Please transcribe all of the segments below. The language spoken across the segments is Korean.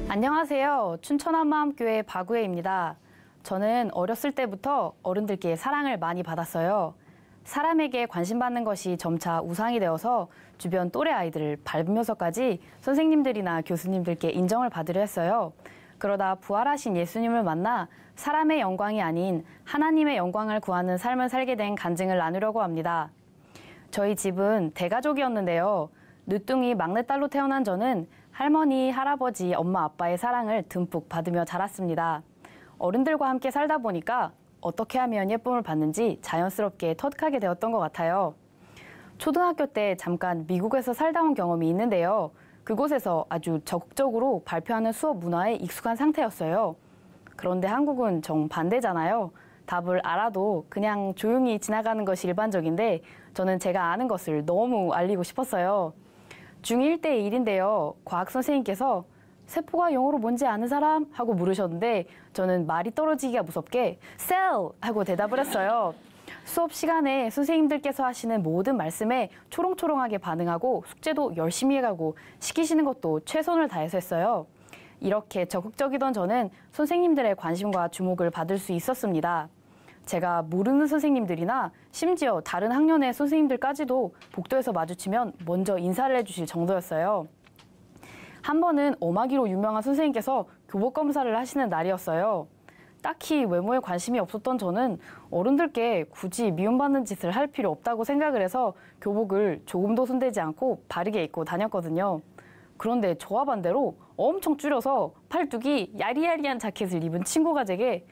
안녕하세요. 춘천 한마음교회 박우혜입니다. 저는 어렸을 때부터 어른들께 사랑을 많이 받았어요. 사람에게 관심받는 것이 점차 우상이 되어서 주변 또래 아이들을 밟으면서까지 선생님들이나 교수님들께 인정을 받으려 했어요. 그러다 부활하신 예수님을 만나 사람의 영광이 아닌 하나님의 영광을 구하는 삶을 살게 된 간증을 나누려고 합니다. 저희 집은 대가족이었는데요. 늦둥이 막내딸로 태어난 저는 할머니, 할아버지, 엄마, 아빠의 사랑을 듬뿍 받으며 자랐습니다. 어른들과 함께 살다 보니까 어떻게 하면 예쁨을 받는지 자연스럽게 터득하게 되었던 것 같아요. 초등학교 때 잠깐 미국에서 살다 온 경험이 있는데요. 그곳에서 아주 적극적으로 발표하는 수업 문화에 익숙한 상태였어요. 그런데 한국은 정반대잖아요. 답을 알아도 그냥 조용히 지나가는 것이 일반적인데 저는 제가 아는 것을 너무 알리고 싶었어요. 중1 때 일인데요. 과학 선생님께서 세포가 영어로 뭔지 아는 사람? 하고 물으셨는데 저는 말이 떨어지기가 무섭게 cell! 하고 대답을 했어요. 수업 시간에 선생님들께서 하시는 모든 말씀에 초롱초롱하게 반응하고 숙제도 열심히 해가고 시키시는 것도 최선을 다해서 했어요. 이렇게 적극적이던 저는 선생님들의 관심과 주목을 받을 수 있었습니다. 제가 모르는 선생님들이나 심지어 다른 학년의 선생님들까지도 복도에서 마주치면 먼저 인사를 해주실 정도였어요. 한 번은 엄하기로 유명한 선생님께서 교복 검사를 하시는 날이었어요. 딱히 외모에 관심이 없었던 저는 어른들께 굳이 미움받는 짓을 할 필요 없다고 생각을 해서 교복을 조금도 손대지 않고 바르게 입고 다녔거든요. 그런데 저와 반대로 엄청 줄여서 팔뚝이 야리야리한 자켓을 입은 친구가 제게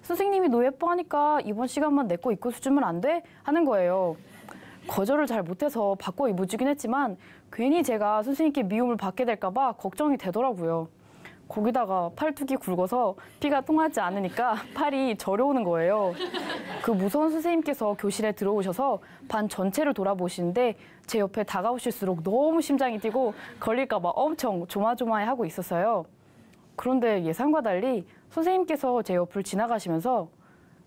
선생님이 너 예뻐하니까 이번 시간만 내 거 입고 수주면 안 돼? 하는 거예요. 거절을 잘 못해서 바꿔 입어주긴 했지만 괜히 제가 선생님께 미움을 받게 될까 봐 걱정이 되더라고요. 거기다가 팔뚝이 굵어서 피가 통하지 않으니까 팔이 저려오는 거예요. 그 무서운 선생님께서 교실에 들어오셔서 반 전체를 돌아보시는데 제 옆에 다가오실수록 너무 심장이 뛰고 걸릴까 봐 엄청 조마조마해하고 있었어요. 그런데 예상과 달리 선생님께서 제 옆을 지나가시면서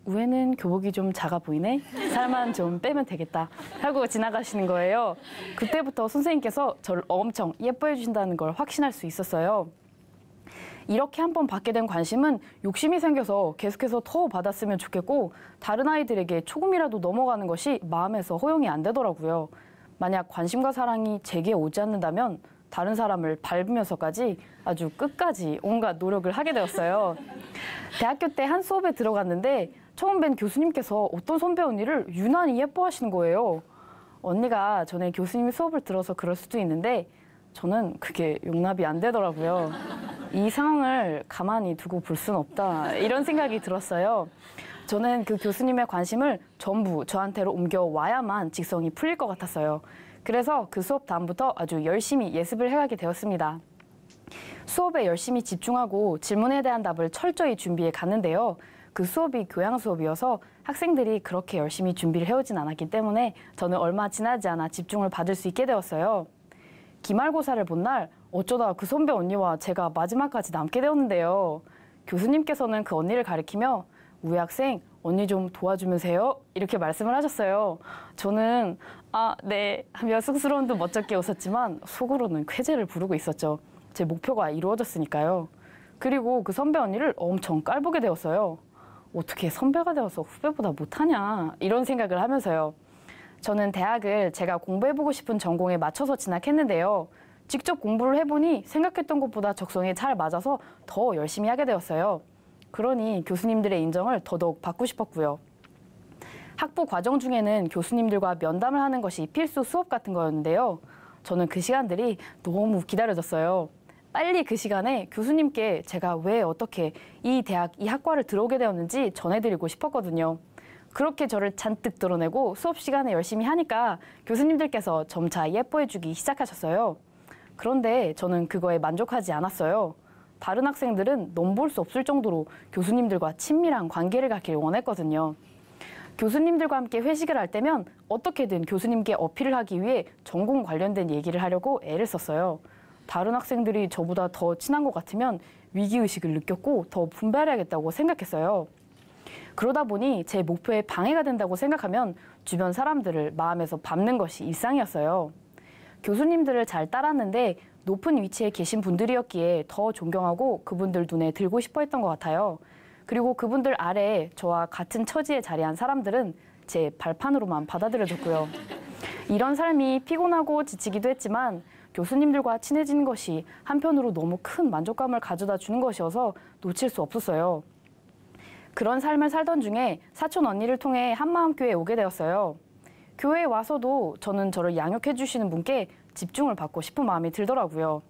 우에는 교복이 좀 작아 보이네? 살만 좀 빼면 되겠다 하고 지나가시는 거예요. 그때부터 선생님께서 저를 엄청 예뻐해 주신다는 걸 확신할 수 있었어요. 이렇게 한 번 받게 된 관심은 욕심이 생겨서 계속해서 더 받았으면 좋겠고 다른 아이들에게 조금이라도 넘어가는 것이 마음에서 허용이 안 되더라고요. 만약 관심과 사랑이 제게 오지 않는다면 다른 사람을 밟으면서까지 아주 끝까지 온갖 노력을 하게 되었어요. 대학교 때 한 수업에 들어갔는데 처음 뵌 교수님께서 어떤 선배 언니를 유난히 예뻐하시는 거예요. 언니가 전에 교수님 수업을 들어서 그럴 수도 있는데 저는 그게 용납이 안 되더라고요. 이 상황을 가만히 두고 볼 수는 없다 이런 생각이 들었어요. 저는 그 교수님의 관심을 전부 저한테로 옮겨와야만 직성이 풀릴 것 같았어요. 그래서 그 수업 다음부터 아주 열심히 예습을 해가게 되었습니다. 수업에 열심히 집중하고 질문에 대한 답을 철저히 준비해 갔는데요. 그 수업이 교양 수업이어서 학생들이 그렇게 열심히 준비를 해오진 않았기 때문에 저는 얼마 지나지 않아 집중을 받을 수 있게 되었어요. 기말고사를 본 날 어쩌다 그 선배 언니와 제가 마지막까지 남게 되었는데요. 교수님께서는 그 언니를 가리키며 우리 학생 언니 좀 도와주면서요 이렇게 말씀을 하셨어요. 저는 네 하며 쑥스러운 듯 멋쩍게 웃었지만 속으로는 쾌재를 부르고 있었죠. 제 목표가 이루어졌으니까요. 그리고 그 선배 언니를 엄청 깔보게 되었어요. 어떻게 선배가 되어서 후배보다 못하냐 이런 생각을 하면서요. 저는 대학을 제가 공부해보고 싶은 전공에 맞춰서 진학했는데요. 직접 공부를 해보니 생각했던 것보다 적성에 잘 맞아서 더 열심히 하게 되었어요. 그러니 교수님들의 인정을 더더욱 받고 싶었고요. 학부 과정 중에는 교수님들과 면담을 하는 것이 필수 수업 같은 거였는데요. 저는 그 시간들이 너무 기다려졌어요. 빨리 그 시간에 교수님께 제가 왜 어떻게 이 대학, 이 학과를 들어오게 되었는지 전해드리고 싶었거든요. 그렇게 저를 잔뜩 드러내고 수업 시간에 열심히 하니까 교수님들께서 점차 예뻐해주기 시작하셨어요. 그런데 저는 그거에 만족하지 않았어요. 다른 학생들은 넘볼 수 없을 정도로 교수님들과 친밀한 관계를 갖길 원했거든요. 교수님들과 함께 회식을 할 때면 어떻게든 교수님께 어필을 하기 위해 전공 관련된 얘기를 하려고 애를 썼어요. 다른 학생들이 저보다 더 친한 것 같으면 위기의식을 느꼈고 더 분발해야겠다고 생각했어요. 그러다 보니 제 목표에 방해가 된다고 생각하면 주변 사람들을 마음에서 밟는 것이 일상이었어요. 교수님들을 잘 따랐는데 높은 위치에 계신 분들이었기에 더 존경하고 그분들 눈에 들고 싶어 했던 것 같아요. 그리고 그분들 아래에 저와 같은 처지에 자리한 사람들은 제 발판으로만 받아들여졌고요. 이런 삶이 피곤하고 지치기도 했지만 교수님들과 친해지는 것이 한편으로 너무 큰 만족감을 가져다 주는 것이어서 놓칠 수 없었어요. 그런 삶을 살던 중에 사촌 언니를 통해 한마음교회에 오게 되었어요. 교회에 와서도 저는 저를 양육해 주시는 분께 집중을 받고 싶은 마음이 들더라고요.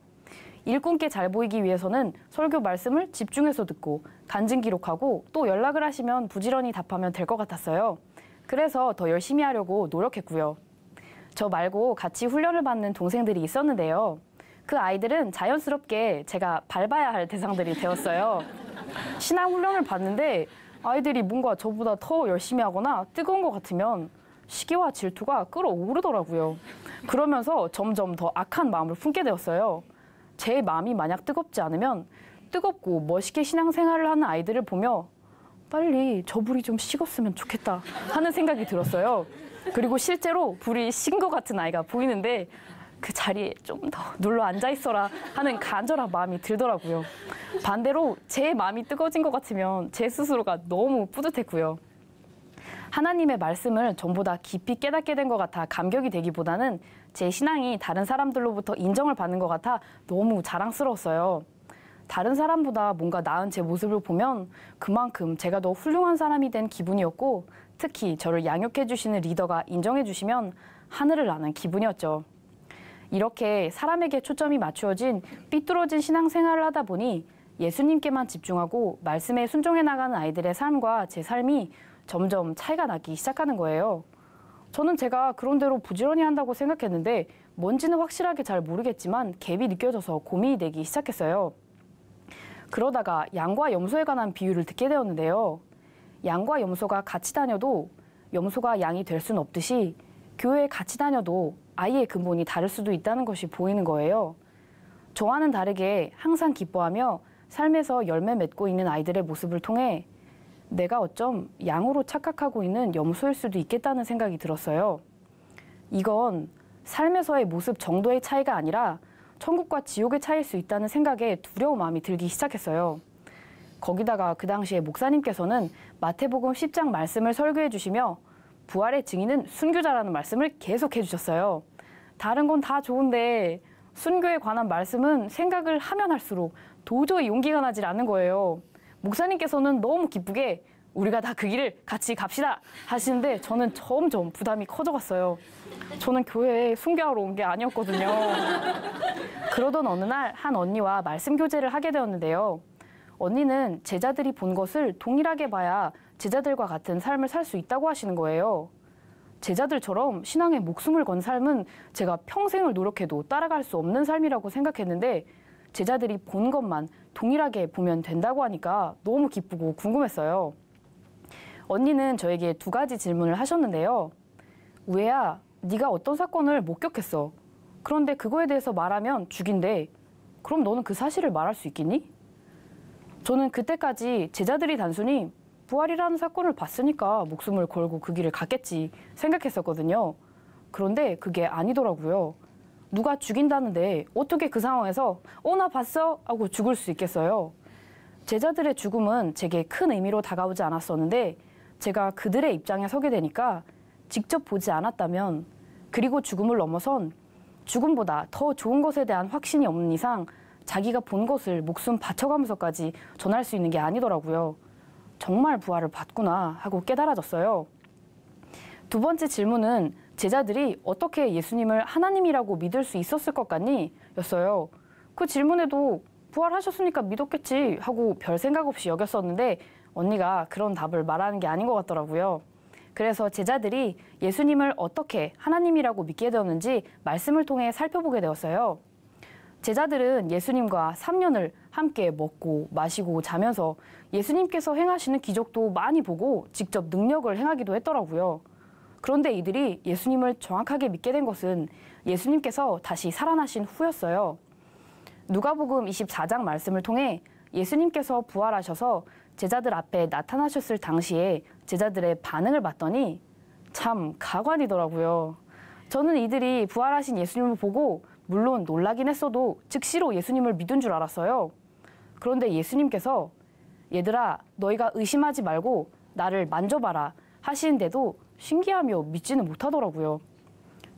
일꾼께 잘 보이기 위해서는 설교 말씀을 집중해서 듣고 간증 기록하고 또 연락을 하시면 부지런히 답하면 될 것 같았어요. 그래서 더 열심히 하려고 노력했고요. 저 말고 같이 훈련을 받는 동생들이 있었는데요. 그 아이들은 자연스럽게 제가 밟아야 할 대상들이 되었어요. 신앙 훈련을 받는데 아이들이 뭔가 저보다 더 열심히 하거나 뜨거운 것 같으면 시기와 질투가 끌어오르더라고요. 그러면서 점점 더 악한 마음을 품게 되었어요. 제 마음이 만약 뜨겁지 않으면 뜨겁고 멋있게 신앙생활을 하는 아이들을 보며 빨리 저 불이 좀 식었으면 좋겠다 하는 생각이 들었어요. 그리고 실제로 불이 식은 것 같은 아이가 보이는데 그 자리에 좀 더 눌러 앉아 있어라 하는 간절한 마음이 들더라고요. 반대로 제 마음이 뜨거워진 것 같으면 제 스스로가 너무 뿌듯했고요. 하나님의 말씀을 전보다 깊이 깨닫게 된 것 같아 감격이 되기보다는 제 신앙이 다른 사람들로부터 인정을 받는 것 같아 너무 자랑스러웠어요. 다른 사람보다 뭔가 나은 제 모습을 보면 그만큼 제가 더 훌륭한 사람이 된 기분이었고 특히 저를 양육해 주시는 리더가 인정해 주시면 하늘을 나는 기분이었죠. 이렇게 사람에게 초점이 맞추어진 삐뚤어진 신앙생활을 하다 보니 예수님께만 집중하고 말씀에 순종해 나가는 아이들의 삶과 제 삶이 점점 차이가 나기 시작하는 거예요. 저는 제가 그런 대로 부지런히 한다고 생각했는데 뭔지는 확실하게 잘 모르겠지만 갭이 느껴져서 고민이 되기 시작했어요. 그러다가 양과 염소에 관한 비유를 듣게 되었는데요. 양과 염소가 같이 다녀도 염소가 양이 될 수는 없듯이 교회에 같이 다녀도 아이의 근본이 다를 수도 있다는 것이 보이는 거예요. 저와는 다르게 항상 기뻐하며 삶에서 열매 맺고 있는 아이들의 모습을 통해 내가 어쩜 양으로 착각하고 있는 염소일 수도 있겠다는 생각이 들었어요. 이건 삶에서의 모습 정도의 차이가 아니라 천국과 지옥의 차이일 수 있다는 생각에 두려운 마음이 들기 시작했어요. 거기다가 그 당시에 목사님께서는 마태복음 10장 말씀을 설교해 주시며 부활의 증인은 순교자라는 말씀을 계속 해주셨어요. 다른 건 다 좋은데 순교에 관한 말씀은 생각을 하면 할수록 도저히 용기가 나질 않는 거예요. 목사님께서는 너무 기쁘게 우리가 다 그 길을 같이 갑시다 하시는데 저는 점점 부담이 커져갔어요. 저는 교회에 순교하러 온 게 아니었거든요. 그러던 어느 날 한 언니와 말씀 교제를 하게 되었는데요. 언니는 제자들이 본 것을 동일하게 봐야 제자들과 같은 삶을 살 수 있다고 하시는 거예요. 제자들처럼 신앙에 목숨을 건 삶은 제가 평생을 노력해도 따라갈 수 없는 삶이라고 생각했는데 제자들이 본 것만 동일하게 보면 된다고 하니까 너무 기쁘고 궁금했어요. 언니는 저에게 두 가지 질문을 하셨는데요. 우애야, 네가 어떤 사건을 목격했어. 그런데 그거에 대해서 말하면 죽인대. 그럼 너는 그 사실을 말할 수 있겠니? 저는 그때까지 제자들이 단순히 부활이라는 사건을 봤으니까 목숨을 걸고 그 길을 갔겠지 생각했었거든요. 그런데 그게 아니더라고요. 누가 죽인다는데 어떻게 그 상황에서 나 봤어? 하고 죽을 수 있겠어요. 제자들의 죽음은 제게 큰 의미로 다가오지 않았었는데 제가 그들의 입장에 서게 되니까 직접 보지 않았다면 그리고 죽음을 넘어선 죽음보다 더 좋은 것에 대한 확신이 없는 이상 자기가 본 것을 목숨 바쳐가면서까지 전할 수 있는 게 아니더라고요. 정말 부활을 봤구나 하고 깨달아졌어요. 두 번째 질문은 제자들이 어떻게 예수님을 하나님이라고 믿을 수 있었을 것 같니? 였어요. 그 질문에도 부활하셨으니까 믿었겠지 하고 별 생각 없이 여겼었는데 언니가 그런 답을 말하는 게 아닌 것 같더라고요. 그래서 제자들이 예수님을 어떻게 하나님이라고 믿게 되었는지 말씀을 통해 살펴보게 되었어요. 제자들은 예수님과 3년을 함께 먹고 마시고 자면서 예수님께서 행하시는 기적도 많이 보고 직접 능력을 행하기도 했더라고요. 그런데 이들이 예수님을 정확하게 믿게 된 것은 예수님께서 다시 살아나신 후였어요. 누가복음 24장 말씀을 통해 예수님께서 부활하셔서 제자들 앞에 나타나셨을 당시에 제자들의 반응을 봤더니 참 가관이더라고요. 저는 이들이 부활하신 예수님을 보고 물론 놀라긴 했어도 즉시로 예수님을 믿은 줄 알았어요. 그런데 예수님께서 얘들아, 너희가 의심하지 말고 나를 만져봐라 하시는데도 신기하며 믿지는 못하더라고요.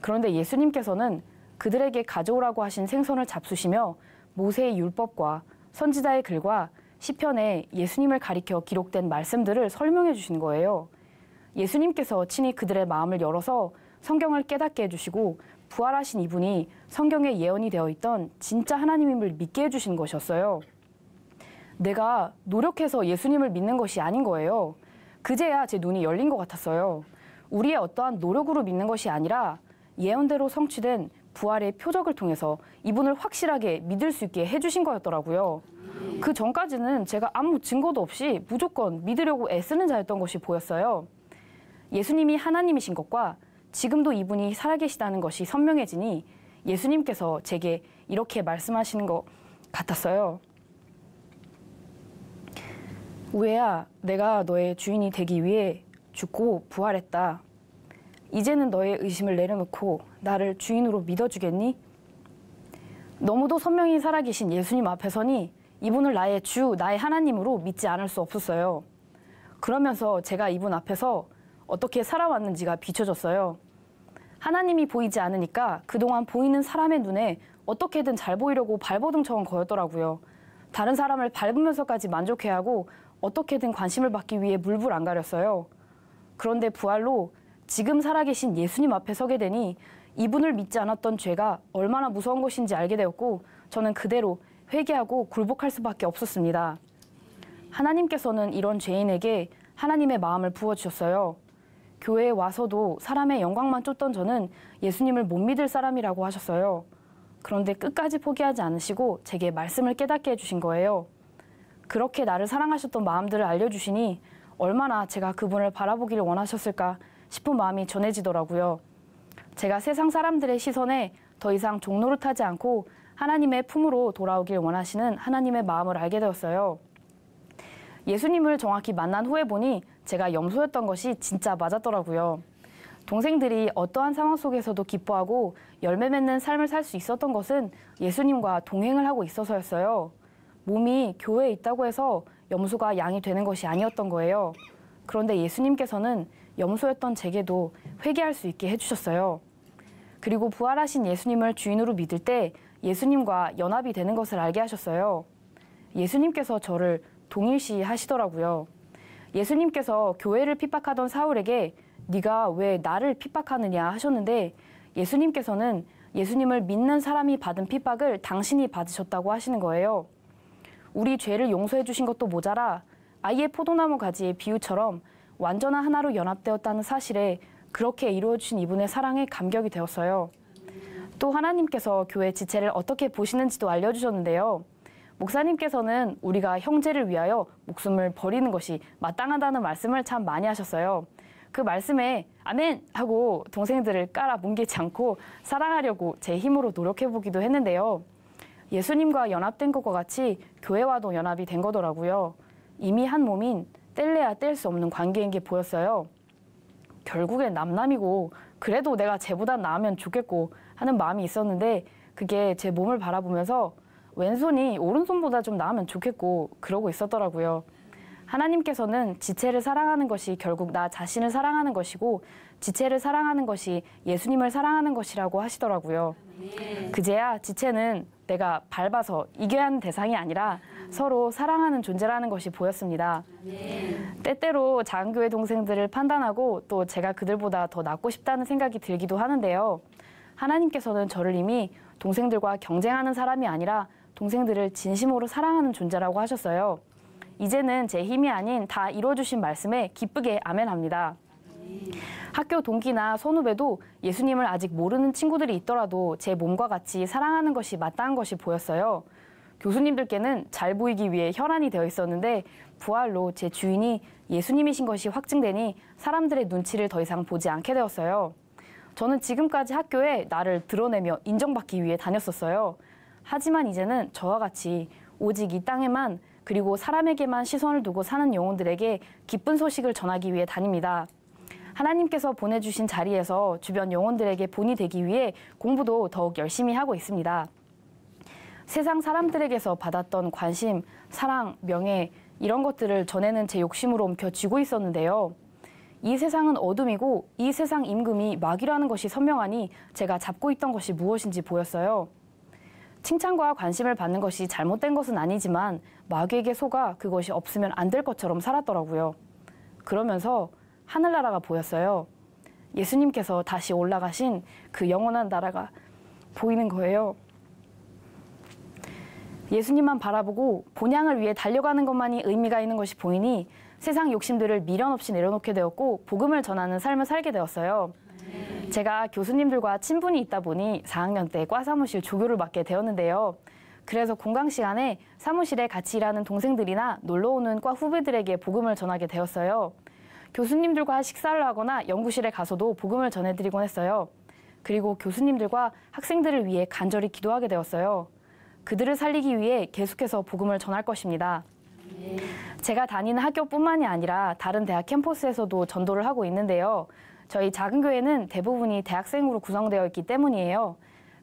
그런데 예수님께서는 그들에게 가져오라고 하신 생선을 잡수시며 모세의 율법과 선지자의 글과 시편에 예수님을 가리켜 기록된 말씀들을 설명해 주시는 거예요. 예수님께서 친히 그들의 마음을 열어서 성경을 깨닫게 해주시고 부활하신 이분이 성경에 예언이 되어 있던 진짜 하나님임을 믿게 해주신 것이었어요. 내가 노력해서 예수님을 믿는 것이 아닌 거예요. 그제야 제 눈이 열린 것 같았어요. 우리의 어떠한 노력으로 믿는 것이 아니라 예언대로 성취된 부활의 표적을 통해서 이분을 확실하게 믿을 수 있게 해주신 거였더라고요. 그 전까지는 제가 아무 증거도 없이 무조건 믿으려고 애쓰는 자였던 것이 보였어요. 예수님이 하나님이신 것과 지금도 이분이 살아계시다는 것이 선명해지니 예수님께서 제게 이렇게 말씀하시는 것 같았어요. 우애야, 내가 너의 주인이 되기 위해 죽고 부활했다. 이제는 너의 의심을 내려놓고 나를 주인으로 믿어주겠니? 너무도 선명히 살아계신 예수님 앞에 서니 이분을 나의 주, 나의 하나님으로 믿지 않을 수 없었어요. 그러면서 제가 이분 앞에서 어떻게 살아왔는지가 비춰졌어요. 하나님이 보이지 않으니까 그동안 보이는 사람의 눈에 어떻게든 잘 보이려고 발버둥 쳐온 거였더라고요. 다른 사람을 밟으면서까지 만족해야 하고 어떻게든 관심을 받기 위해 물불 안 가렸어요. 그런데 부활로 지금 살아계신 예수님 앞에 서게 되니 이분을 믿지 않았던 죄가 얼마나 무서운 것인지 알게 되었고 저는 그대로 회개하고 굴복할 수밖에 없었습니다. 하나님께서는 이런 죄인에게 하나님의 마음을 부어주셨어요. 교회에 와서도 사람의 영광만 쫓던 저는 예수님을 못 믿을 사람이라고 하셨어요. 그런데 끝까지 포기하지 않으시고 제게 말씀을 깨닫게 해주신 거예요. 그렇게 나를 사랑하셨던 마음들을 알려주시니 얼마나 제가 그분을 바라보기를 원하셨을까 싶은 마음이 전해지더라고요. 제가 세상 사람들의 시선에 더 이상 종노릇하지 않고 하나님의 품으로 돌아오길 원하시는 하나님의 마음을 알게 되었어요. 예수님을 정확히 만난 후에 보니 제가 염소였던 것이 진짜 맞았더라고요. 동생들이 어떠한 상황 속에서도 기뻐하고 열매 맺는 삶을 살 수 있었던 것은 예수님과 동행을 하고 있어서였어요. 몸이 교회에 있다고 해서 염소가 양이 되는 것이 아니었던 거예요. 그런데 예수님께서는 염소였던 제게도 회개할 수 있게 해주셨어요. 그리고 부활하신 예수님을 주인으로 믿을 때 예수님과 연합이 되는 것을 알게 하셨어요. 예수님께서 저를 동일시 하시더라고요. 예수님께서 교회를 핍박하던 사울에게 네가 왜 나를 핍박하느냐 하셨는데 예수님께서는 예수님을 믿는 사람이 받은 핍박을 당신이 받으셨다고 하시는 거예요. 우리 죄를 용서해 주신 것도 모자라 아이의 포도나무 가지의 비유처럼 완전한 하나로 연합되었다는 사실에 그렇게 이루어주신 이분의 사랑에 감격이 되었어요. 또 하나님께서 교회 지체를 어떻게 보시는지도 알려주셨는데요. 목사님께서는 우리가 형제를 위하여 목숨을 버리는 것이 마땅하다는 말씀을 참 많이 하셨어요. 그 말씀에 아멘! 하고 동생들을 깔아 뭉개지 않고 사랑하려고 제 힘으로 노력해보기도 했는데요. 예수님과 연합된 것과 같이 교회와도 연합이 된 거더라고요. 이미 한 몸인 뗄래야 뗄 수 없는 관계인 게 보였어요. 결국엔 남남이고 그래도 내가 쟤보단 나으면 좋겠고 하는 마음이 있었는데 그게 제 몸을 바라보면서 왼손이 오른손보다 좀 나으면 좋겠고 그러고 있었더라고요. 하나님께서는 지체를 사랑하는 것이 결국 나 자신을 사랑하는 것이고 지체를 사랑하는 것이 예수님을 사랑하는 것이라고 하시더라고요. 그제야 지체는 내가 밟아서 이겨야 하는 대상이 아니라 서로 사랑하는 존재라는 것이 보였습니다. 때때로 작은 교회 동생들을 판단하고 또 제가 그들보다 더 낫고 싶다는 생각이 들기도 하는데요. 하나님께서는 저를 이미 동생들과 경쟁하는 사람이 아니라 동생들을 진심으로 사랑하는 존재라고 하셨어요. 이제는 제 힘이 아닌 다 이루어주신 말씀에 기쁘게 아멘합니다. 학교 동기나 선후배도 예수님을 아직 모르는 친구들이 있더라도 제 몸과 같이 사랑하는 것이 마땅한 것이 보였어요. 교수님들께는 잘 보이기 위해 혈안이 되어 있었는데 부활로 제 주인이 예수님이신 것이 확증되니 사람들의 눈치를 더 이상 보지 않게 되었어요. 저는 지금까지 학교에 나를 드러내며 인정받기 위해 다녔었어요. 하지만 이제는 저와 같이 오직 이 땅에만 그리고 사람에게만 시선을 두고 사는 영혼들에게 기쁜 소식을 전하기 위해 다닙니다. 하나님께서 보내주신 자리에서 주변 영혼들에게 본이 되기 위해 공부도 더욱 열심히 하고 있습니다. 세상 사람들에게서 받았던 관심, 사랑, 명예 이런 것들을 전에는 제 욕심으로 옮겨쥐고 있었는데요. 이 세상은 어둠이고 이 세상 임금이 마귀라는 것이 선명하니 제가 잡고 있던 것이 무엇인지 보였어요. 칭찬과 관심을 받는 것이 잘못된 것은 아니지만 마귀에게 속아 그것이 없으면 안 될 것처럼 살았더라고요. 그러면서 하늘나라가 보였어요. 예수님께서 다시 올라가신 그 영원한 나라가 보이는 거예요. 예수님만 바라보고 본향을 위해 달려가는 것만이 의미가 있는 것이 보이니 세상 욕심들을 미련 없이 내려놓게 되었고 복음을 전하는 삶을 살게 되었어요. 제가 교수님들과 친분이 있다 보니 4학년 때 과 사무실 조교를 맡게 되었는데요. 그래서 공강 시간에 사무실에 같이 일하는 동생들이나 놀러오는 과 후배들에게 복음을 전하게 되었어요. 교수님들과 식사를 하거나 연구실에 가서도 복음을 전해드리곤 했어요. 그리고 교수님들과 학생들을 위해 간절히 기도하게 되었어요. 그들을 살리기 위해 계속해서 복음을 전할 것입니다. 제가 다니는 학교뿐만이 아니라 다른 대학 캠퍼스에서도 전도를 하고 있는데요. 저희 작은 교회는 대부분이 대학생으로 구성되어 있기 때문이에요.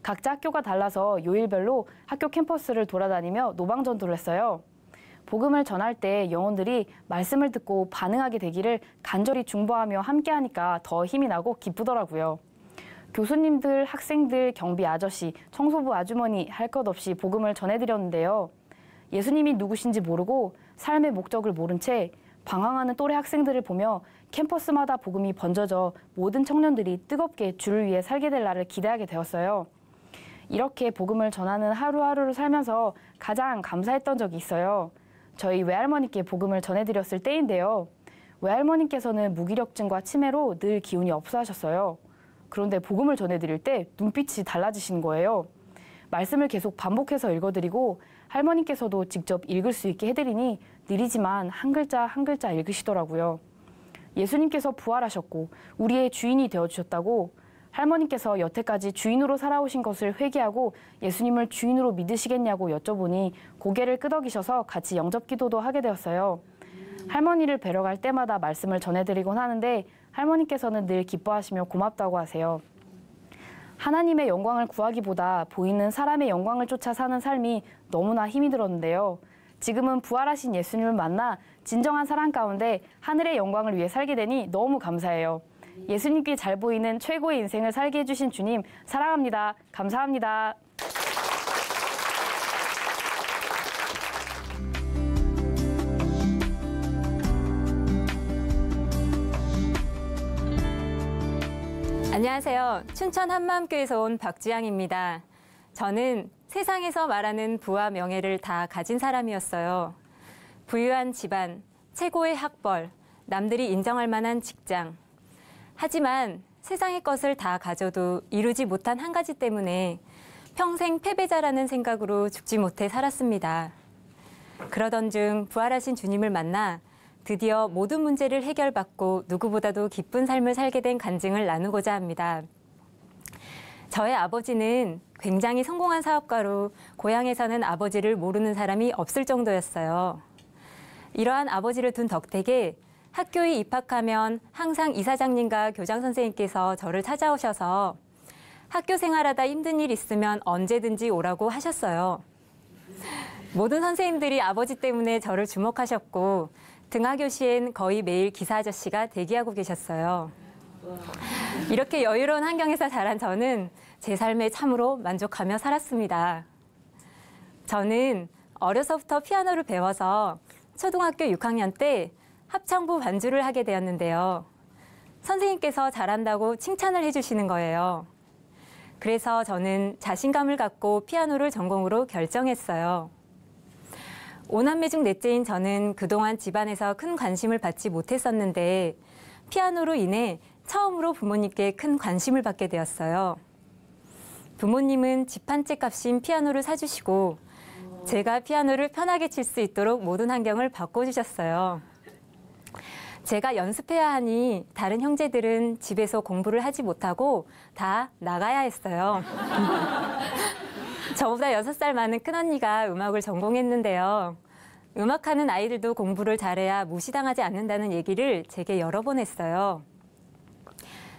각자 학교가 달라서 요일별로 학교 캠퍼스를 돌아다니며 노방전도를 했어요. 복음을 전할 때 영혼들이 말씀을 듣고 반응하게 되기를 간절히 중보하며 함께하니까 더 힘이 나고 기쁘더라고요. 교수님들, 학생들, 경비 아저씨, 청소부 아주머니 할 것 없이 복음을 전해드렸는데요. 예수님이 누구신지 모르고 삶의 목적을 모른 채 방황하는 또래 학생들을 보며 캠퍼스마다 복음이 번져져 모든 청년들이 뜨겁게 주를 위해 살게 될 날을 기대하게 되었어요. 이렇게 복음을 전하는 하루하루를 살면서 가장 감사했던 적이 있어요. 저희 외할머니께 복음을 전해드렸을 때인데요. 외할머니께서는 무기력증과 치매로 늘 기운이 없어 하셨어요. 그런데 복음을 전해드릴 때 눈빛이 달라지신 거예요. 말씀을 계속 반복해서 읽어드리고 할머니께서도 직접 읽을 수 있게 해드리니 느리지만 한 글자 한 글자 읽으시더라고요. 예수님께서 부활하셨고 우리의 주인이 되어주셨다고 할머니께서 여태까지 주인으로 살아오신 것을 회개하고 예수님을 주인으로 믿으시겠냐고 여쭤보니 고개를 끄덕이셔서 같이 영접기도도 하게 되었어요. 할머니를 뵈러 갈 때마다 말씀을 전해드리곤 하는데 할머니께서는 늘 기뻐하시며 고맙다고 하세요. 하나님의 영광을 구하기보다 보이는 사람의 영광을 쫓아 사는 삶이 너무나 힘이 들었는데요. 지금은 부활하신 예수님을 만나 진정한 사랑 가운데 하늘의 영광을 위해 살게 되니 너무 감사해요. 예수님께 잘 보이는 최고의 인생을 살게 해주신 주님 사랑합니다. 감사합니다. 안녕하세요. 춘천 한마음교회에서 온 박지향입니다. 저는 세상에서 말하는 부와 명예를 다 가진 사람이었어요. 부유한 집안, 최고의 학벌, 남들이 인정할 만한 직장. 하지만 세상의 것을 다 가져도 이루지 못한 한 가지 때문에 평생 패배자라는 생각으로 죽지 못해 살았습니다. 그러던 중 부활하신 주님을 만나 드디어 모든 문제를 해결받고 누구보다도 기쁜 삶을 살게 된 간증을 나누고자 합니다. 저의 아버지는 굉장히 성공한 사업가로 고향에서는 아버지를 모르는 사람이 없을 정도였어요. 이러한 아버지를 둔 덕택에 학교에 입학하면 항상 이사장님과 교장 선생님께서 저를 찾아오셔서 학교 생활하다 힘든 일 있으면 언제든지 오라고 하셨어요. 모든 선생님들이 아버지 때문에 저를 주목하셨고 등하교 시엔 거의 매일 기사 아저씨가 대기하고 계셨어요. 이렇게 여유로운 환경에서 자란 저는 제 삶에 참으로 만족하며 살았습니다. 저는 어려서부터 피아노를 배워서 초등학교 6학년 때 합창부 반주를 하게 되었는데요. 선생님께서 잘한다고 칭찬을 해주시는 거예요. 그래서 저는 자신감을 갖고 피아노를 전공으로 결정했어요. 5남매 중 넷째인 저는 그동안 집안에서 큰 관심을 받지 못했었는데 피아노로 인해 처음으로 부모님께 큰 관심을 받게 되었어요. 부모님은 집 한 채 값인 피아노를 사주시고 제가 피아노를 편하게 칠 수 있도록 모든 환경을 바꿔주셨어요. 제가 연습해야 하니 다른 형제들은 집에서 공부를 하지 못하고 다 나가야 했어요. 저보다 6살 많은 큰언니가 음악을 전공했는데요. 음악하는 아이들도 공부를 잘해야 무시당하지 않는다는 얘기를 제게 여러 번 했어요.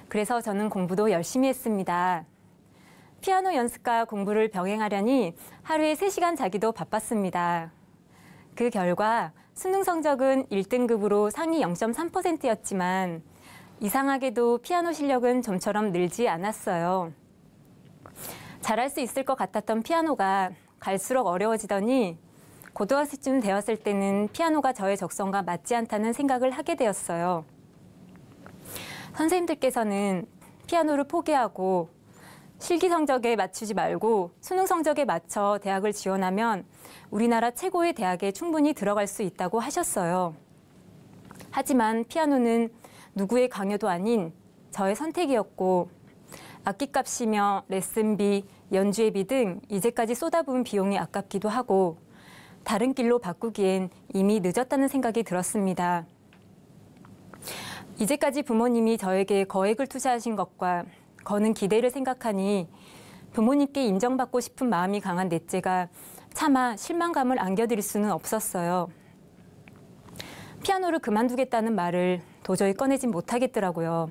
그래서 저는 공부도 열심히 했습니다. 피아노 연습과 공부를 병행하려니 하루에 3시간 자기도 바빴습니다. 그 결과 수능 성적은 1등급으로 상위 0.3%였지만 이상하게도 피아노 실력은 좀처럼 늘지 않았어요. 잘할 수 있을 것 같았던 피아노가 갈수록 어려워지더니 고등학생쯤 되었을 때는 피아노가 저의 적성과 맞지 않다는 생각을 하게 되었어요. 선생님들께서는 피아노를 포기하고 실기 성적에 맞추지 말고 수능 성적에 맞춰 대학을 지원하면 우리나라 최고의 대학에 충분히 들어갈 수 있다고 하셨어요. 하지만 피아노는 누구의 강요도 아닌 저의 선택이었고 악기값이며 레슨비, 연주회비 등 이제까지 쏟아부은 비용이 아깝기도 하고 다른 길로 바꾸기엔 이미 늦었다는 생각이 들었습니다. 이제까지 부모님이 저에게 거액을 투자하신 것과 거는 기대를 생각하니 부모님께 인정받고 싶은 마음이 강한 넷째가 차마 실망감을 안겨드릴 수는 없었어요. 피아노를 그만두겠다는 말을 도저히 꺼내진 못하겠더라고요.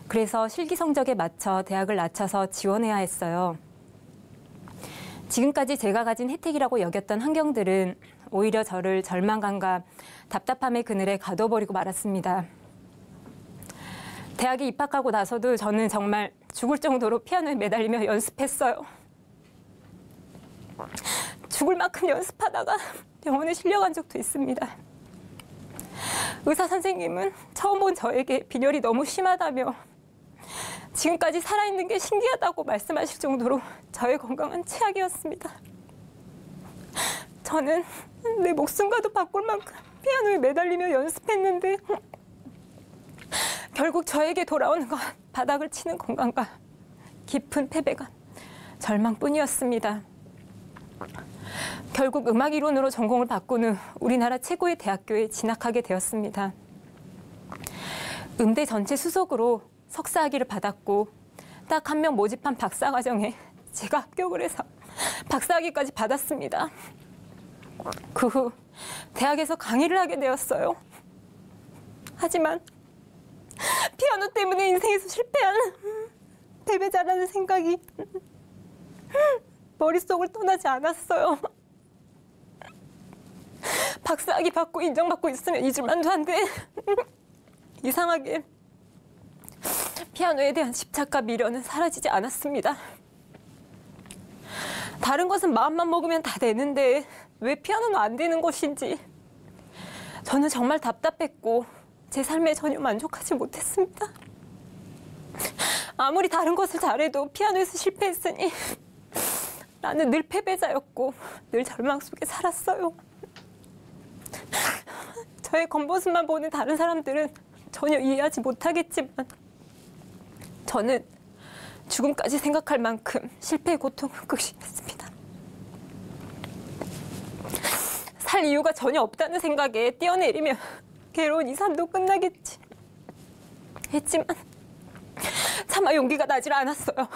그래서 실기 성적에 맞춰 대학을 낮춰서 지원해야 했어요. 지금까지 제가 가진 혜택이라고 여겼던 환경들은 오히려 저를 절망감과 답답함의 그늘에 가둬버리고 말았습니다. 대학에 입학하고 나서도 저는 정말 죽을 정도로 피아노에 매달리며 연습했어요. 죽을 만큼 연습하다가 병원에 실려간 적도 있습니다. 의사 선생님은 처음 본 저에게 빈혈이 너무 심하다며 지금까지 살아있는 게 신기하다고 말씀하실 정도로 저의 건강은 최악이었습니다. 저는 내 목숨과도 바꿀 만큼 피아노에 매달리며 연습했는데 결국 저에게 돌아오는 건 바닥을 치는 건강과 깊은 패배감, 절망뿐이었습니다. 결국 음악 이론으로 전공을 바꾼 후 우리나라 최고의 대학교에 진학하게 되었습니다. 음대 전체 수석으로 석사 학위를 받았고 딱 한 명 모집한 박사과정에 제가 합격을 해서 박사학위까지 받았습니다. 그 후 대학에서 강의를 하게 되었어요. 하지만 피아노 때문에 인생에서 실패한 패배자라는 생각이 머릿속을 떠나지 않았어요. 박사학위 받고 인정받고 있으면 잊을만도 한데 이상하게 피아노에 대한 집착과 미련은 사라지지 않았습니다. 다른 것은 마음만 먹으면 다 되는데 왜 피아노는 안 되는 것인지 저는 정말 답답했고 제 삶에 전혀 만족하지 못했습니다. 아무리 다른 것을 잘해도 피아노에서 실패했으니 나는 늘 패배자였고 늘 절망 속에 살았어요. 저의 겉모습만 보는 다른 사람들은 전혀 이해하지 못하겠지만 저는 죽음까지 생각할 만큼 실패의 고통을 극심했습니다. 살 이유가 전혀 없다는 생각에 뛰어내리며 괴로운 이 삶도 끝나겠지 했지만 차마 용기가 나질 않았어요.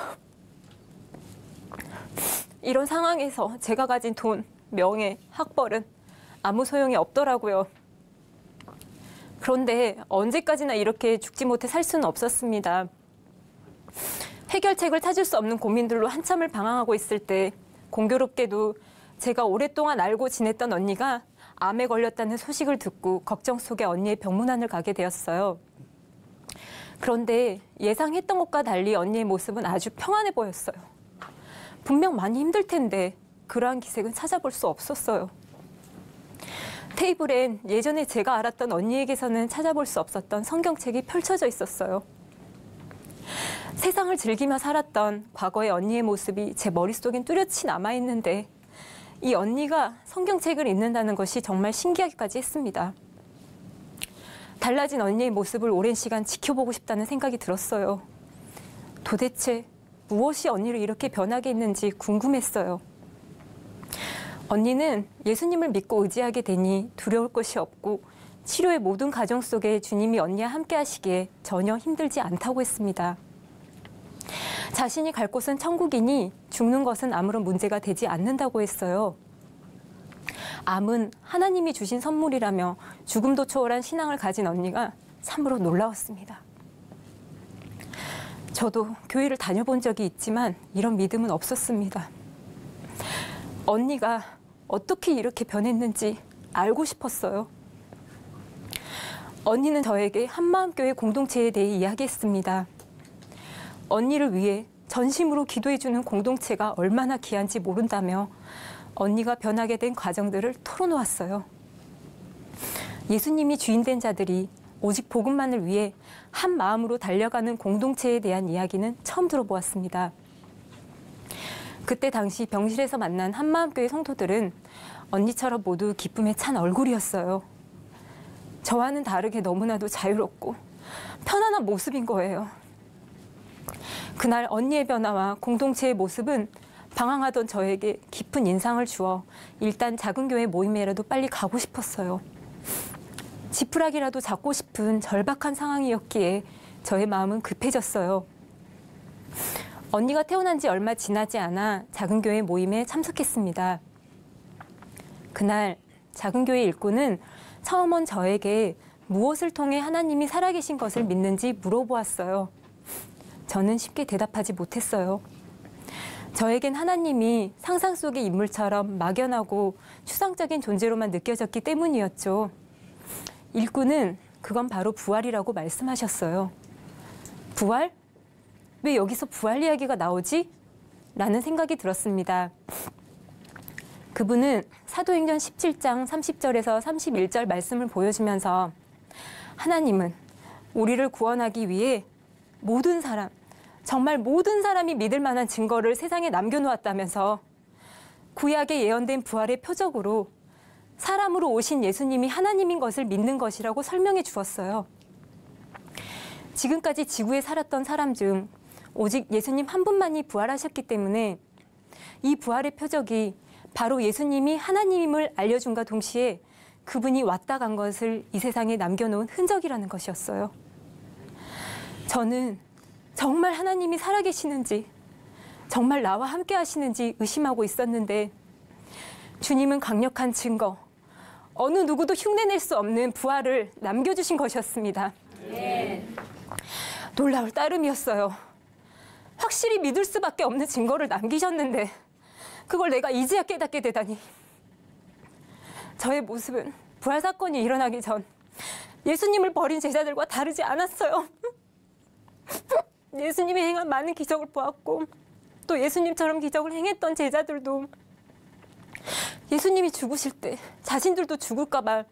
이런 상황에서 제가 가진 돈, 명예, 학벌은 아무 소용이 없더라고요. 그런데 언제까지나 이렇게 죽지 못해 살 수는 없었습니다. 해결책을 찾을 수 없는 고민들로 한참을 방황하고 있을 때 공교롭게도 제가 오랫동안 알고 지냈던 언니가 암에 걸렸다는 소식을 듣고 걱정 속에 언니의 병문안을 가게 되었어요. 그런데 예상했던 것과 달리 언니의 모습은 아주 평안해 보였어요. 분명 많이 힘들 텐데 그러한 기색은 찾아볼 수 없었어요. 테이블엔 예전에 제가 알았던 언니에게서는 찾아볼 수 없었던 성경책이 펼쳐져 있었어요. 세상을 즐기며 살았던 과거의 언니의 모습이 제 머릿속엔 뚜렷이 남아있는데 이 언니가 성경책을 읽는다는 것이 정말 신기하기까지 했습니다. 달라진 언니의 모습을 오랜 시간 지켜보고 싶다는 생각이 들었어요. 도대체 무엇이 언니를 이렇게 변하게 했는지 궁금했어요. 언니는 예수님을 믿고 의지하게 되니 두려울 것이 없고 치료의 모든 과정 속에 주님이 언니와 함께 하시기에 전혀 힘들지 않다고 했습니다. 자신이 갈 곳은 천국이니 죽는 것은 아무런 문제가 되지 않는다고 했어요. 암은 하나님이 주신 선물이라며 죽음도 초월한 신앙을 가진 언니가 참으로 놀라웠습니다. 저도 교회를 다녀본 적이 있지만 이런 믿음은 없었습니다. 언니가 어떻게 이렇게 변했는지 알고 싶었어요. 언니는 저에게 한마음교회 공동체에 대해 이야기했습니다. 언니를 위해 전심으로 기도해주는 공동체가 얼마나 귀한지 모른다며 언니가 변하게 된 과정들을 털어놓았어요. 예수님이 주인된 자들이 오직 복음만을 위해 한 마음으로 달려가는 공동체에 대한 이야기는 처음 들어보았습니다. 그때 당시 병실에서 만난 한마음교회 성도들은 언니처럼 모두 기쁨에 찬 얼굴이었어요. 저와는 다르게 너무나도 자유롭고 편안한 모습인 거예요. 그날 언니의 변화와 공동체의 모습은 방황하던 저에게 깊은 인상을 주어 일단 작은 교회 모임에라도 빨리 가고 싶었어요. 지푸라기라도 잡고 싶은 절박한 상황이었기에 저의 마음은 급해졌어요. 언니가 태어난 지 얼마 지나지 않아 작은 교회 모임에 참석했습니다. 그날 작은 교회 일꾼은 처음 온 저에게 무엇을 통해 하나님이 살아계신 것을 믿는지 물어보았어요. 저는 쉽게 대답하지 못했어요. 저에겐 하나님이 상상 속의 인물처럼 막연하고 추상적인 존재로만 느껴졌기 때문이었죠. 일꾼은 그건 바로 부활이라고 말씀하셨어요. 부활? 왜 여기서 부활 이야기가 나오지? 라는 생각이 들었습니다. 그분은 사도행전 17장 30절에서 31절 말씀을 보여주면서 하나님은 우리를 구원하기 위해 모든 사람, 정말 모든 사람이 믿을 만한 증거를 세상에 남겨놓았다면서 구약에 예언된 부활의 표적으로 사람으로 오신 예수님이 하나님인 것을 믿는 것이라고 설명해 주었어요. 지금까지 지구에 살았던 사람 중 오직 예수님 한 분만이 부활하셨기 때문에 이 부활의 표적이 바로 예수님이 하나님임을 알려준과 동시에 그분이 왔다 간 것을 이 세상에 남겨놓은 흔적이라는 것이었어요. 저는 정말 하나님이 살아계시는지, 정말 나와 함께 하시는지 의심하고 있었는데 주님은 강력한 증거, 어느 누구도 흉내낼 수 없는 부활을 남겨주신 것이었습니다. 놀라울 따름이었어요. 확실히 믿을 수밖에 없는 증거를 남기셨는데 그걸 내가 이제야 깨닫게 되다니. 저의 모습은 부활 사건이 일어나기 전 예수님을 버린 제자들과 다르지 않았어요. 예수님이 행한 많은 기적을 보았고 또 예수님처럼 기적을 행했던 제자들도 예수님이 죽으실 때 자신들도 죽을까 봐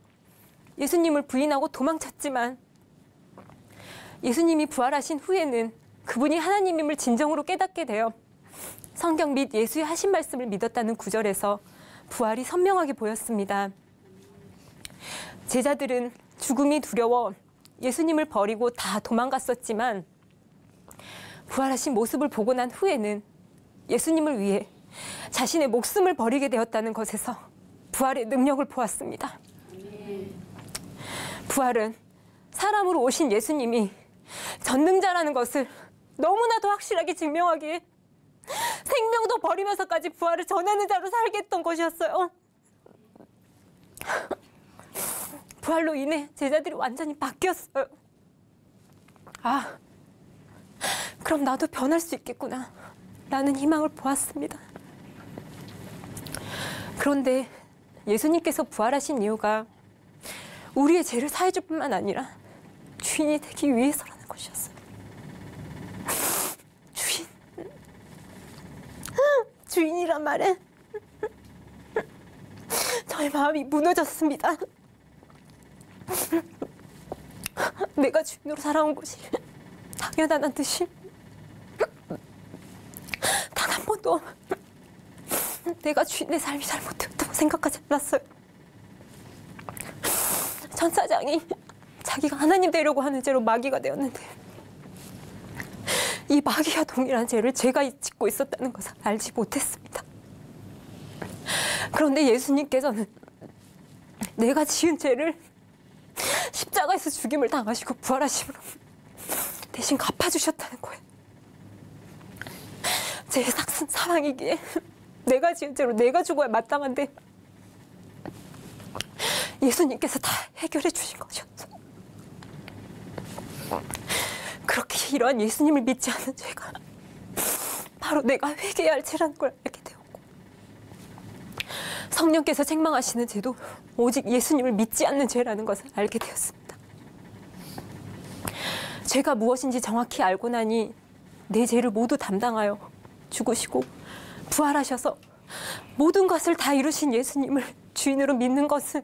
예수님을 부인하고 도망쳤지만 예수님이 부활하신 후에는 그분이 하나님임을 진정으로 깨닫게 되어 성경 및 예수의 하신 말씀을 믿었다는 구절에서 부활이 선명하게 보였습니다. 제자들은 죽음이 두려워 예수님을 버리고 다 도망갔었지만 부활하신 모습을 보고 난 후에는 예수님을 위해 자신의 목숨을 버리게 되었다는 것에서 부활의 능력을 보았습니다. 부활은 사람으로 오신 예수님이 전능자라는 것을 너무나도 확실하게 증명하기에 생명도 버리면서까지 부활을 전하는 자로 살겠던 것이었어요. 부활로 인해 제자들이 완전히 바뀌었어요. 아, 그럼 나도 변할 수 있겠구나 라는 희망을 보았습니다. 그런데 예수님께서 부활하신 이유가 우리의 죄를 사해줄 뿐만 아니라 주인이 되기 위해서라는 것이었어요. 주인이란 말에 저의 마음이 무너졌습니다. 내가 주인으로 살아온 것이 당연하다는 듯이 단 한 번도 내가 주인의 삶이 잘못되었다고 생각하지 않았어요. 천사장이 자기가 하나님 되려고 하는 죄로 마귀가 되었는데 이 마귀와 동일한 죄를 제가 짓고 있었다는 것을 알지 못했습니다. 그런데 예수님께서는 내가 지은 죄를 십자가에서 죽임을 당하시고 부활하심으로 대신 갚아주셨다는 거예요. 제 사망이기에 내가 지은 죄로 내가 죽어야 마땅한데 예수님께서 다 해결해 주신 것이었어요. 그 그렇게 이러한 예수님을 믿지 않는 죄가 바로 내가 회개해야 할 죄라는 걸 알게 되었고, 성령께서 책망하시는 죄도 오직 예수님을 믿지 않는 죄라는 것을 알게 되었습니다. 죄가 무엇인지 정확히 알고 나니 내 죄를 모두 담당하여 죽으시고 부활하셔서 모든 것을 다 이루신 예수님을 주인으로 믿는 것은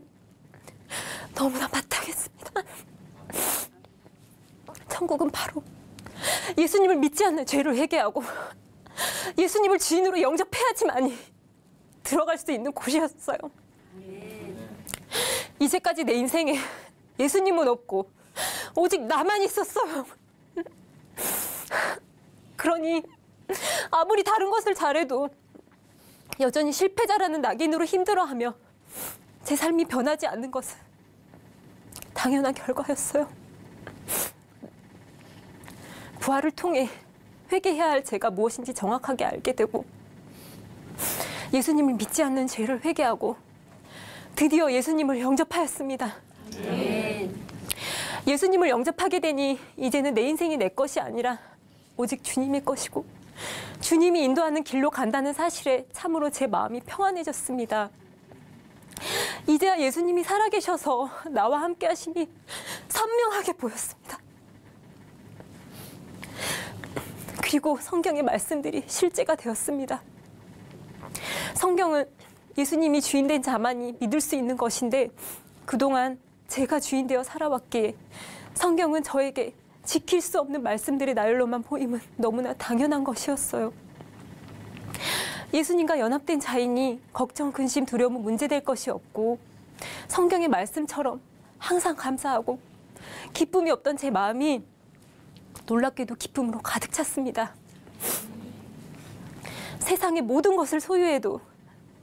너무나 마땅했습니다. 천국은 바로 예수님을 믿지 않는 죄를 회개하고 예수님을 주인으로 영접해야지만이 들어갈 수 있는 곳이었어요. 이제까지 내 인생에 예수님은 없고 오직 나만 있었어요. 그러니 아무리 다른 것을 잘해도 여전히 실패자라는 낙인으로 힘들어하며 제 삶이 변하지 않는 것은 당연한 결과였어요. 부활을 통해 회개해야 할 죄가 무엇인지 정확하게 알게 되고, 예수님을 믿지 않는 죄를 회개하고 드디어 예수님을 영접하였습니다. 예수님을 영접하게 되니 이제는 내 인생이 내 것이 아니라 오직 주님의 것이고 주님이 인도하는 길로 간다는 사실에 참으로 제 마음이 평안해졌습니다. 이제야 예수님이 살아계셔서 나와 함께 하심이 선명하게 보였습니다. 그리고 성경의 말씀들이 실제가 되었습니다. 성경은 예수님이 주인된 자만이 믿을 수 있는 것인데, 그동안 제가 주인되어 살아왔기에 성경은 저에게 지킬 수 없는 말씀들의 나열로만 보임은 너무나 당연한 것이었어요. 예수님과 연합된 자이니 걱정, 근심, 두려움은 문제될 것이 없고, 성경의 말씀처럼 항상 감사하고 기쁨이 없던 제 마음이 놀랍게도 기쁨으로 가득 찼습니다. 세상의 모든 것을 소유해도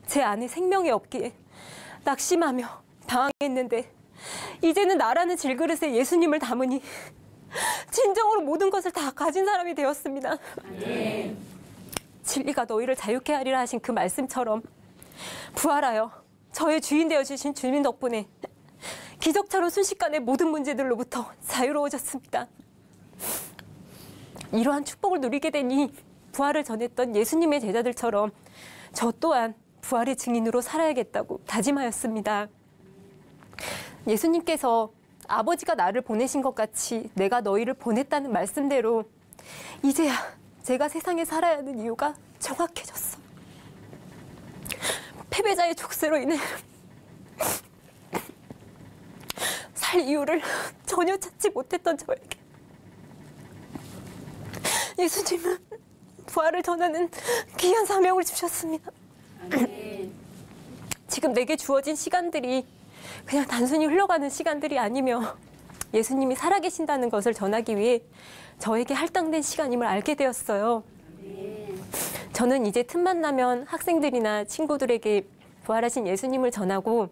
제 안에 생명이 없기에 낙심하며 방황했는데, 이제는 나라는 질그릇에 예수님을 담으니 진정으로 모든 것을 다 가진 사람이 되었습니다. 진리가 너희를 자유케 하리라 하신 그 말씀처럼 부활하여 저의 주인 되어주신 주님 덕분에 기적처럼 순식간에 모든 문제들로부터 자유로워졌습니다. 이러한 축복을 누리게 되니 부활을 전했던 예수님의 제자들처럼 저 또한 부활의 증인으로 살아야겠다고 다짐하였습니다. 예수님께서 아버지가 나를 보내신 것 같이 내가 너희를 보냈다는 말씀대로 이제야 제가 세상에 살아야 하는 이유가 정확해졌어. 패배자의 족쇄로 인해 살 이유를 전혀 찾지 못했던 저에게 예수님은 부활을 전하는 귀한 사명을 주셨습니다. 지금 내게 주어진 시간들이 그냥 단순히 흘러가는 시간들이 아니며 예수님이 살아계신다는 것을 전하기 위해 저에게 할당된 시간임을 알게 되었어요. 저는 이제 틈만 나면 학생들이나 친구들에게 부활하신 예수님을 전하고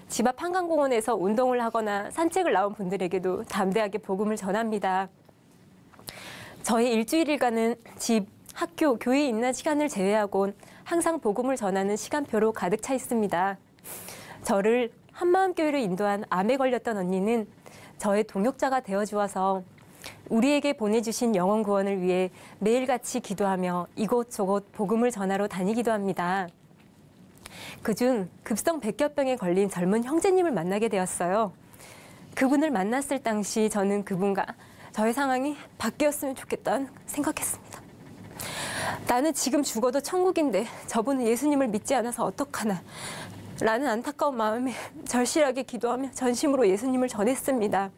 집 앞 한강공원에서 운동을 하거나 산책을 나온 분들에게도 담대하게 복음을 전합니다. 저의 일주일일과는 집, 학교, 교회에 있는 시간을 제외하곤 항상 복음을 전하는 시간표로 가득 차 있습니다. 저를 한마음교회로 인도한 암에 걸렸던 언니는 저의 동역자가 되어주어서 우리에게 보내주신 영혼 구원을 위해 매일같이 기도하며 이곳저곳 복음을 전하러 다니기도 합니다. 그중 급성 백혈병에 걸린 젊은 형제님을 만나게 되었어요. 그분을 만났을 당시 저는 그분과 저의 상황이 바뀌었으면 좋겠다는 생각했습니다. 나는 지금 죽어도 천국인데 저분은 예수님을 믿지 않아서 어떡하나 라는 안타까운 마음에 절실하게 기도하며 전심으로 예수님을 전했습니다.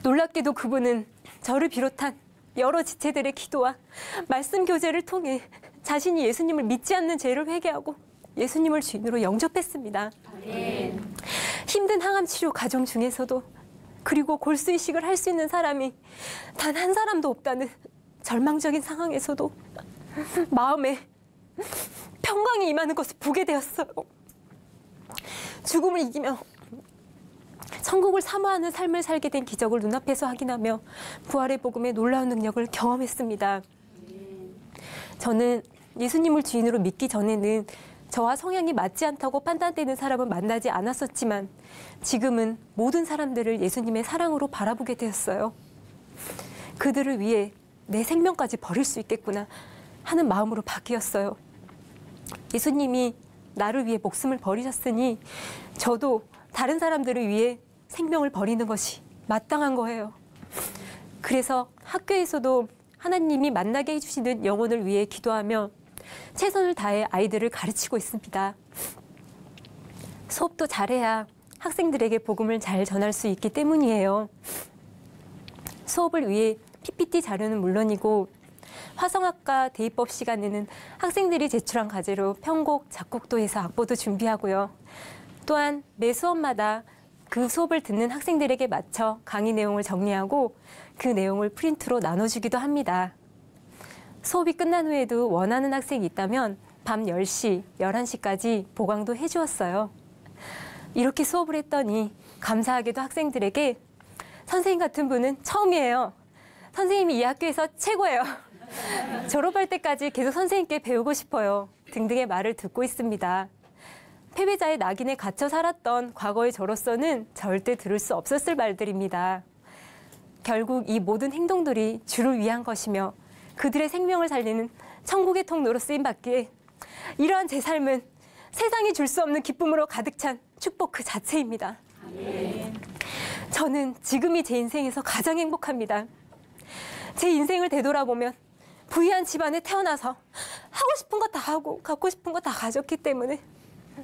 놀랍게도 그분은 저를 비롯한 여러 지체들의 기도와 말씀 교제를 통해 자신이 예수님을 믿지 않는 죄를 회개하고 예수님을 주인으로 영접했습니다. 힘든 항암 치료 과정 중에서도, 그리고 골수 이식을 할 수 있는 사람이 단 한 사람도 없다는 절망적인 상황에서도 마음에 평강이 임하는 것을 보게 되었어요. 죽음을 이기며 천국을 사모하는 삶을 살게 된 기적을 눈앞에서 확인하며 부활의 복음의 놀라운 능력을 경험했습니다. 저는 예수님을 주인으로 믿기 전에는 저와 성향이 맞지 않다고 판단되는 사람은 만나지 않았었지만 지금은 모든 사람들을 예수님의 사랑으로 바라보게 되었어요. 그들을 위해 내 생명까지 버릴 수 있겠구나 하는 마음으로 바뀌었어요. 예수님이 나를 위해 목숨을 버리셨으니 저도 다른 사람들을 위해 생명을 버리는 것이 마땅한 거예요. 그래서 학교에서도 하나님이 만나게 해주시는 영혼을 위해 기도하며 최선을 다해 아이들을 가르치고 있습니다. 수업도 잘해야 학생들에게 복음을 잘 전할 수 있기 때문이에요. 수업을 위해 PPT 자료는 물론이고 화성학과 대입법 시간에는 학생들이 제출한 과제로 편곡, 작곡도 해서 악보도 준비하고요. 또한 매 수업마다 그 수업을 듣는 학생들에게 맞춰 강의 내용을 정리하고 그 내용을 프린트로 나눠주기도 합니다. 수업이 끝난 후에도 원하는 학생이 있다면 밤 10시, 11시까지 보강도 해주었어요. 이렇게 수업을 했더니 감사하게도 학생들에게 선생님 같은 분은 처음이에요. 선생님이 이 학교에서 최고예요. 졸업할 때까지 계속 선생님께 배우고 싶어요. 등등의 말을 듣고 있습니다. 패배자의 낙인에 갇혀 살았던 과거의 저로서는 절대 들을 수 없었을 말들입니다. 결국 이 모든 행동들이 주를 위한 것이며 그들의 생명을 살리는 천국의 통로로 쓰임받기에 이러한 제 삶은 세상이 줄 수 없는 기쁨으로 가득 찬 축복 그 자체입니다. 저는 지금이 제 인생에서 가장 행복합니다. 제 인생을 되돌아보면 부유한 집안에 태어나서 하고 싶은 거 다 하고 갖고 싶은 거 다 가졌기 때문에,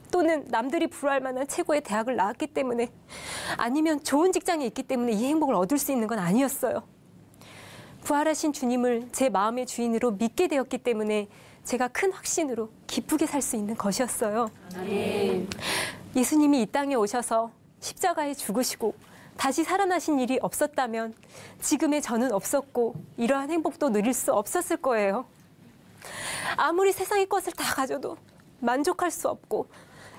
또는 남들이 부러워할 만한 최고의 대학을 나왔기 때문에, 아니면 좋은 직장에 있기 때문에 이 행복을 얻을 수 있는 건 아니었어요. 부활하신 주님을 제 마음의 주인으로 믿게 되었기 때문에 제가 큰 확신으로 기쁘게 살 수 있는 것이었어요. 예수님이 이 땅에 오셔서 십자가에 죽으시고 다시 살아나신 일이 없었다면 지금의 저는 없었고 이러한 행복도 누릴 수 없었을 거예요. 아무리 세상의 것을 다 가져도 만족할 수 없고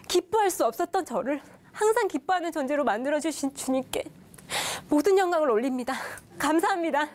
기뻐할 수 없었던 저를 항상 기뻐하는 존재로 만들어주신 주님께 모든 영광을 올립니다. 감사합니다.